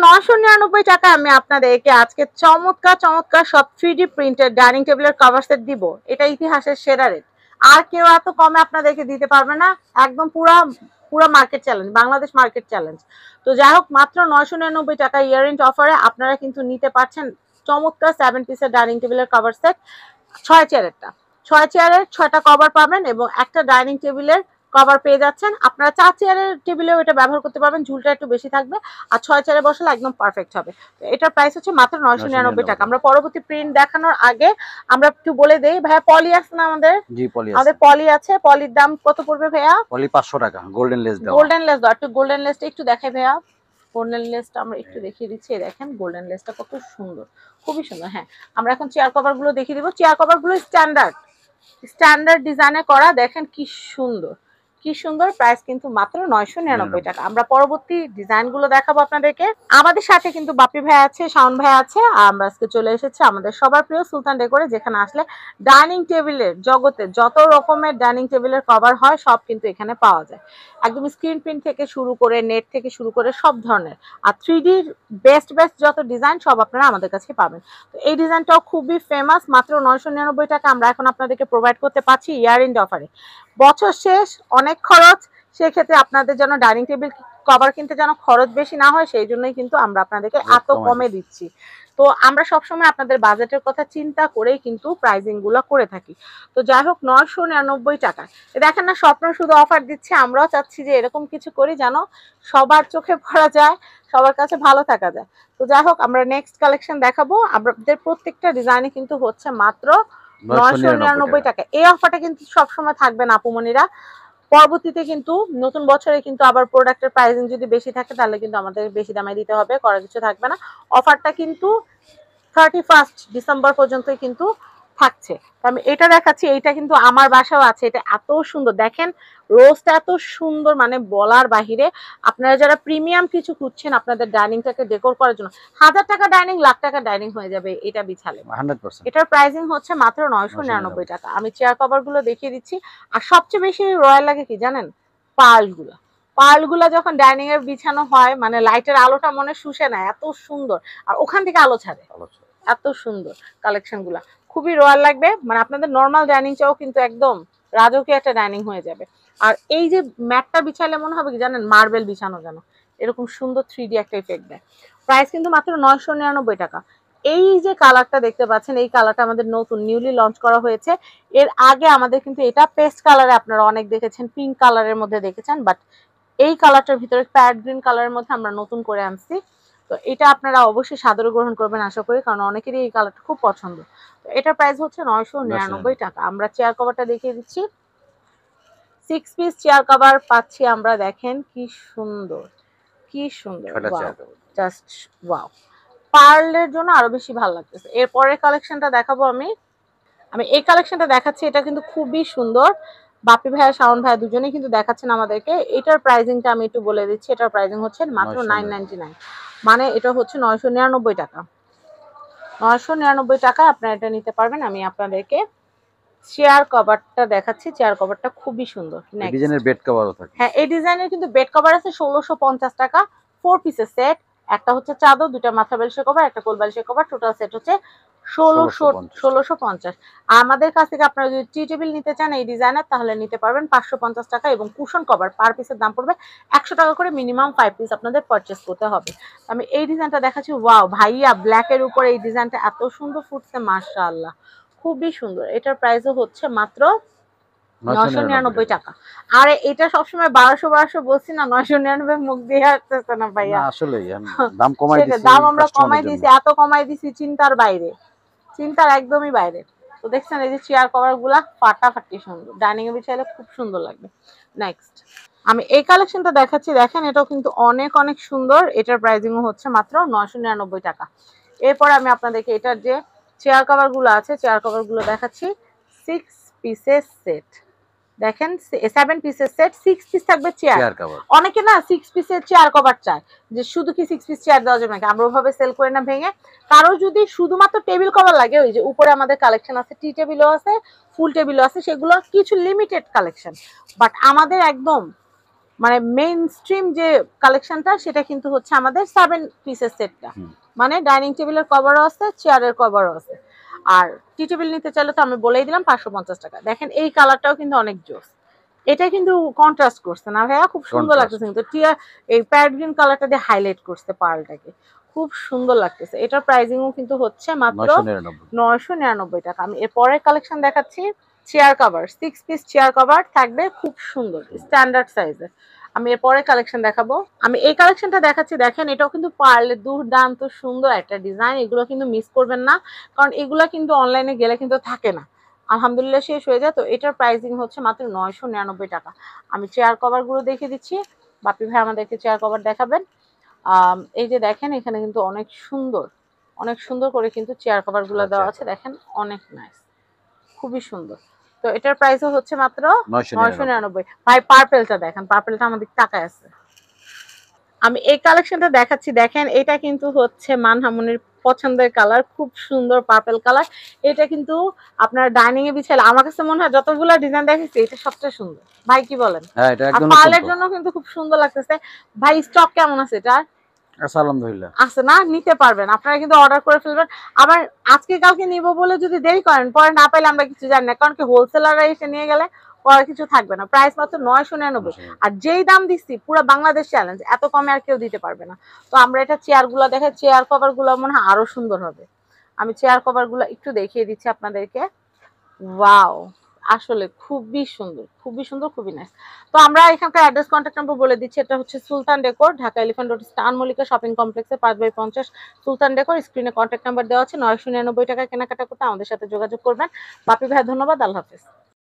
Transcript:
999 টাকা আমি আপনাদেরকে আজকে চমৎকার চমৎকার সব 3D প্রিন্টেড ডাইনিং টেবিলের কভার সেট দিব। এটা ইতিহাসের সেরা রেট। আর কেউ এত কমে আপনাদেরকে দিতে পারবে না। একদম পুরা পুরা market challenge, Bangladesh market challenge. তো যাই হোক, মাত্র 999 টাকা ইয়ার এন্ড অফারে আপনারা কিন্তু নিতে পারছেন চমৎকার 7 পিসের ডাইনিং টেবিলের কভার সেট। 6 চেয়ারেরটা, 6 চেয়ারের 6টা কভার পাবেন এবং একটা ডাইনিং টেবিলের কভার পেয়ে যাচ্ছেন। আপনারা 4 চেয়ারের টেবিলেও এটা ব্যবহার করতে পারবেন, ঝুলটা একটু বেশি থাকবে। আর 6 চেয়ারে বসলে একদম পারফেক্ট হবে। তো এটার প্রাইস হচ্ছে মাত্র 999 টাকা। আমরা পরবর্তী প্রিন্ট দেখানোর আগে আমরা একটু বলে দেই, ভাইয়া পলি আছে না আমাদের? জি পলি আছে। আমাদের পলি আছে। পলির দাম কত পড়বে ভাইয়া? পলি 500 টাকা। গোল্ডেন লেস দাও। গোল্ডেন লেস দাও, একটু গোল্ডেন লেসটা একটু দেখাই ভাইয়া। গোল্ডেন লেসটা আমরা একটু দেখিয়ে দিচ্ছি। দেখেন গোল্ডেন লেসটা কত সুন্দর, খুবই সুন্দর। হ্যাঁ, আমরা এখন চেয়ার কভার গুলো দেখিয়ে দিব। চেয়ার কভার গুলো স্ট্যান্ডার্ড ডিজাইনে করা। দেখেন কি সুন্দর, কি সুন্দর। প্রাইস কিন্তু মাত্র 999 টাকা। আমরা পরবর্তী ডিজাইন গুলো দেখাবো আপনাদেরকে। আমাদের সাথে কিন্তু বাপি ভাই আছে, শাওন ভাই আছে। আমরা আজকে চলে এসেছি আমাদের সবার প্রিয় সুলতান ডেকোরে, যেখানে আসলে ডাইনিং টেবিলের জগতে যত রকমের ডাইনিং টেবিলের কভার হয় সব কিন্তু এখানে পাওয়া যায়। একদম স্ক্রিন প্রিন্ট থেকে শুরু করে নেট থেকে শুরু করে সব ধরনের। আর 3D বেস্ট যত ডিজাইন সব আপনারা আমাদের কাছে পাবেন। তো এই ডিজাইনটাও খুবই ফেমাস। মাত্র 999 টাকা আমরা এখন আপনাদেরকে প্রোভাইড করতে পারছি ইয়ার এন্ড অফারে। বছর শেষ, অনেক খরচ, সেক্ষেত্রে আপনাদের জন্য ডাইনিং টেবিল কভার কিনতে যেন খরচ বেশি না হয়, সেই জন্যই কিন্তু আমরা আপনাদেরকে এত কমে দিচ্ছি। তো আমরা সবসময় আপনাদের বাজেটের কথা চিন্তা করেই কিন্তু প্রাইজিং গুলো করে থাকি। তো যাই হোক, 999 টাকা। দেখেন না, স্বপ্ন শুধু অফার দিচ্ছে। আমরাও চাচ্ছি যে এরকম কিছু করি যেন সবার চোখে পড়া যায়, সবার কাছে ভালো থাকা যায়। তো যাই হোক, আমরা নেক্সট কালেকশন দেখাবো। আমাদের প্রত্যেকটা ডিজাইনে কিন্তু হচ্ছে মাত্র 999 টাকা। এই অফারটা কিন্তু সবসময় থাকবে না আপুমনিরা। পরবর্তীতে কিন্তু নতুন বছরে কিন্তু আবার প্রোডাক্টের প্রাইসিং যদি বেশি থাকে তাহলে কিন্তু আমাদের বেশি দামে দিতে হবে, করার কিছু থাকবে না। অফারটা কিন্তু 31 ডিসেম্বর পর্যন্তই কিন্তু থাকছে। তো আমি এটা দেখাচ্ছি, এইটা কিন্তু আমার বাসাও আছে। এটা এত সুন্দর, দেখেন রোজটা এত সুন্দর, মানে বলার বাহিরে। আপনারা যারা প্রিমিয়াম কিছু খুঁজছেন আপনাদের ডাইনিংটাকে ডেকোর করার জন্য, 1000 টাকা ডাইনিং, লাখ টাকা ডাইনিং হয়ে যাবে এটা বিছালে। 100%। এটার প্রাইসিং হচ্ছে মাত্র 999 টাকা। আমি চেয়ার কভার গুলো দেখিয়ে দিচ্ছি। আর সবচেয়ে বেশি রয়্যাল লাগে কি জানেন? পার্লগুলা। পার্লগুলা যখন ডাইনিং এর বিছানো হয়, মানে লাইটের আলোটা মনে শুষে নেয়, এত সুন্দর। আর ওখান থেকে আলো ছাড়ে, এত সুন্দর কালেকশন গুলা। খুবই রয়্যাল লাগবে, মানে আপনাদের নর্মাল ডাইনিং চাও কিন্তু একদম রাজকীয় একটা ডাইনিং হয়ে যাবে। আর এই যে ম্যাটটা বিছালে মনে হবে কি জানেন, মার্বেল বিছানো যেন, এরকম সুন্দর 3D একটা ইফেক্ট দেয়। প্রাইস কিন্তু মাত্র 999 টাকা। এই যে কালারটা দেখতে পাচ্ছেন, এই কালারটা আমাদের নতুন নিউলি লঞ্চ করা হয়েছে। এর আগে আমাদের কিন্তু এটা পেস্ট কালারে আপনারা অনেক দেখেছেন, পিঙ্ক কালারের মধ্যে দেখেছেন, বাট এই কালারটার ভিতরে প্যাড গ্রিন কালারের মধ্যে আমরা নতুন করে আনছি। তো এটা আপনারা অবশ্যই সাদরে গ্রহণ করবেন আশা করি, কারণ অনেকেরই এই কালারটা খুব পছন্দ। তো এটার প্রাইস হচ্ছে 999 টাকা। আমরা চেয়ার কভারটা দেখিয়ে দিচ্ছি। 6 পিস চেয়ার কভার পাচ্ছি আমরা। দেখেন কি সুন্দর, কি সুন্দর, জাস্ট ওয়াও। পার্লের জন্য আরো বেশি ভালো লাগতেছে। এরপরের কালেকশনটা দেখাবো আমি এই কালেকশনটা দেখাচ্ছি। এটা কিন্তু খুবই সুন্দর। বাপি ভাইয়া, শাওন ভাইয়া দুজনেই কিন্তু দেখাচ্ছেন আমাদেরকে। এটার প্রাইসিংটা আমি একটু বলে দিচ্ছি। এটার প্রাইসিং হচ্ছে মাত্র 999, মানে এটা হচ্ছে 999 টাকা। 999 টাকা আপনারা এটা নিতে পারবেন। আমি আপনাদেরকে চেয়ার কভারটা দেখাচ্ছি। চেয়ার কভারটা খুবই সুন্দর। এই ডিজাইনের বেড কভারও থাকে। হ্যাঁ, এই ডিজাইনের কিন্তু বেড কভার আছে 1650 টাকা। 4 পিসের সেট। একটা হচ্ছে চাদর, দুটো মাথা বালিশের কভার, একটা কোল বালিশের কভার। টোটাল সেট হচ্ছে 1650। আমাদের কাছ থেকে আপনারা যদি টি টেবিল নিতে চান এই ডিজাইনের, তাহলে নিতে পারবেন 550 টাকা, এবং কুশন কভার পার পিসের দাম পড়বে 100 টাকা করে। মিনিমাম 5 পিস আপনাদের পারচেজ করতে হবে। আমি এই ডিজাইনটা দেখাচ্ছি। ওয়াও ভাইয়া, ব্ল্যাকের উপর এই ডিজাইনটা এত সুন্দর ফুটছে, মাশাআল্লাহ, খুবই সুন্দর। এটার প্রাইসও হচ্ছে মাত্র 999 টাকা। আর এটা সবসময় 1200 বলছি না, 999 মুখ দিয়ে আসতেছে না ভাইয়া। আসলে দাম কমাই দিছি, দাম আমরা কমাই দিছি, এত কমাই দিছি চিন্তার বাইরে, চিন্তার একদমই বাইরে। তো দেখছেন এই যে চেয়ার কভার গুলা ফাটাফাটি সুন্দর, ডাইনিং এ বিছাইলে খুব সুন্দর লাগবে। নেক্সট আমি এই কালেকশনটা দেখাচ্ছি। দেখেন এটাও কিন্তু অনেক অনেক সুন্দর। এটার প্রাইসিংও হচ্ছে মাত্র 999 টাকা। এরপর আমি আপনাদেরকে এটার যে চেয়ার কভার গুলো আছে, চেয়ার কভার গুলো দেখাচ্ছি। 6 পিসের সেট। দেখেন 7 পিসের সেট, 6 পিস থাকবে চেয়ার কভার। অনেকে না 6 পিসের চেয়ার কভার চায়, যে শুধু কি 6 পিস চেয়ার দেওয়া যাবে নাকি। আমরা ওভাবে সেল করে না ভেঙে। কারো যদি শুধুমাত্র টেবিল কভার লাগে, ওই যে উপরে আমাদের কালেকশন আছে, টি টেবিলও আছে, ফুল টেবিলও আছে, সেগুলো কিছু লিমিটেড কালেকশন। বাট আমাদের একদম মানে মেইন স্ট্রিম যে কালেকশনটা সেটা কিন্তু হচ্ছে আমাদের 7 পিসের সেটটা, হুম। মানে ডাইনিং টেবিলের কভারও আছে, চেয়ারের কভারও আছে। আর টি টেবিল নিতে চাইলে তো আমি বলেই দিলাম 550 টাকা। দেখেন এই কালারটাও কিন্তু অনেক জোস, এটা কিন্তু কন্ট্রাস্ট করছে না ভাইয়া, খুব সুন্দর Contrast। লাগতেছে কিন্তু টিয়া এই প্যারট গ্রিন কালারটা দিয়ে হাইলাইট করছে পার্লটাকে, খুব সুন্দর লাগতেছে। এটার প্রাইসিংও কিন্তু হচ্ছে মাত্র 999। 999 টাকা। আমি এর পরের কালেকশন দেখাচ্ছি, chair cover, 6 piece chair cover থাকবে, খুব সুন্দর স্ট্যান্ডার্ড সাইজের। আমি এর পরের কালেকশন দেখাবো, আমি এই কালেকশনটা দেখাচ্ছি, দেখেন এটাও কিন্তু পার্লের দুর্দান্ত সুন্দর একটা ডিজাইন, এগুলো কিন্তু মিস করবেন না, কারণ এগুলো কিন্তু অনলাইনে গেলে কিন্তু থাকে না, আলহামদুলিল্লাহ শেষ হয়ে যায়। তো এটার প্রাইসিং হচ্ছে মাত্র 999 টাকা। আমি চেয়ার কভার গুলো দেখিয়ে দিচ্ছি, বাপি ভাই আমাদেরকে চেয়ার কভার দেখাবেন। এই যে দেখেন এখানে কিন্তু অনেক সুন্দর, অনেক সুন্দর করে কিন্তু চেয়ার কভার গুলো দেওয়া আছে, দেখেন অনেক নাইস, খুবই সুন্দর। তো এটার প্রাইসও হচ্ছে মাত্র 999। ভাই পার্পেলটা দেখেন, পার্পেলটা আমাদের টাকায় আছে। আমি এই কালেকশনটা দেখাচ্ছি, দেখেন এটা কিন্তু হচ্ছে মানহামনির পছন্দের কালার, খুব সুন্দর পার্পল কালার। এটা কিন্তু আপনার ডাইনিং এ বিছাইলে আমার কাছে মনে হয় যতগুলো ডিজাইন দেখেছি এটা সবচেয়ে সুন্দর। ভাই কি বলেন? হ্যাঁ, এটা আর একদম পার্লের জন্য কিন্তু খুব সুন্দর লাগতেছে। ভাই স্টক কেমন আছে এটা? আলহামদুলিল্লাহ। আছে না, নিতে পারবেন আপনারা, কিন্তু অর্ডার করে ফেলবেন। আবার আজকে কালকে নিব বলে যদি দেরি করেন, পরে না পাইলে আমরা কিছু জানি না, কারণ কি হোলসেলাররা এসে নিয়ে গেলে পরে কিছু থাকবে না। প্রাইস মাত্র 999। আর যেই দাম দিচ্ছি পুরো বাংলাদেশ চ্যালেঞ্জ, এত কমে আর কেউ দিতে পারবে না। তো আমরা এটা চেয়ার গুলা দেখে, চেয়ার কভার গুলো মনে হয় আরো সুন্দর হবে। আমি চেয়ার কভার গুলো একটু দেখিয়ে দিচ্ছি আপনাদেরকে। ওয়াও, আসলে খুবই সুন্দর, খুবই সুন্দর, খুবই নাইস। তো আমরা এখানকার অ্যাড্রেস কন্ট্যাক্ট নাম্বার বলে দিচ্ছি, এটা হচ্ছে Sultan decor, Dhaka elephant road, star Mallika shopping কমপ্লেক্সে 5/50 সুলতান ডেকোর। স্ক্রিনে কন্ট্যাক্ট নাম্বার দেওয়া আছে, 999 টাকা কেনাকাটা করতে আমাদের সাথে যোগাযোগ করবেন। বাপি ভাই ধন্যবাদ, আল্লাহ হাফেজ।